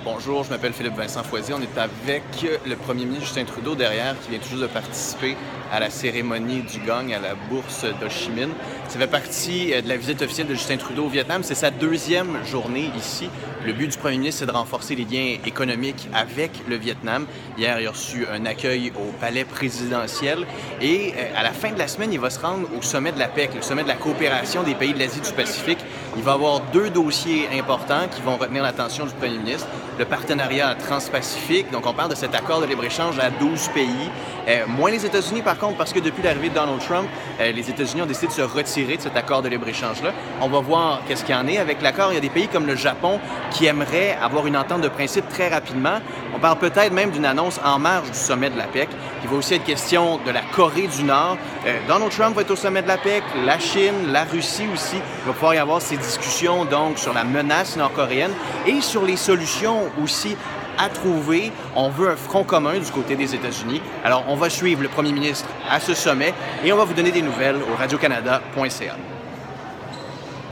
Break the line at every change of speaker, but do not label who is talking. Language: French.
Bonjour, je m'appelle Philippe Vincent Foisy. On est avec le premier ministre Justin Trudeau derrière, qui vient tout juste de participer à la cérémonie du gong à la bourse d'Ho Chi Minh. Ça fait partie de la visite officielle de Justin Trudeau au Vietnam. C'est sa deuxième journée ici. Le but du premier ministre, c'est de renforcer les liens économiques avec le Vietnam. Hier, il a reçu un accueil au palais présidentiel. Et à la fin de la semaine, il va se rendre au sommet de la PEC, le sommet de la coopération des pays de l'Asie du Pacifique. Il va avoir deux dossiers importants qui vont retenir l'attention du premier ministre. Le partenariat transpacifique, donc on parle de cet accord de libre-échange à 12 pays. Moins les États-Unis, par contre, parce que depuis l'arrivée de Donald Trump, les États-Unis ont décidé de se retirer de cet accord de libre-échange-là. On va voir qu'est-ce qu'il y en est avec l'accord. Il y a des pays comme le Japon qui aimeraient avoir une entente de principe très rapidement. On parle peut-être même d'une annonce en marge du sommet de la PEC. Il va aussi être question de la Corée du Nord. Donald Trump va être au sommet de la PEC, la Chine, la Russie aussi. Il va pouvoir y avoir ces discussions donc sur la menace nord-coréenne et sur les solutions aussi à trouver. On veut un front commun du côté des États-Unis. Alors, on va suivre le premier ministre à ce sommet et on va vous donner des nouvelles au radiocanada.ca.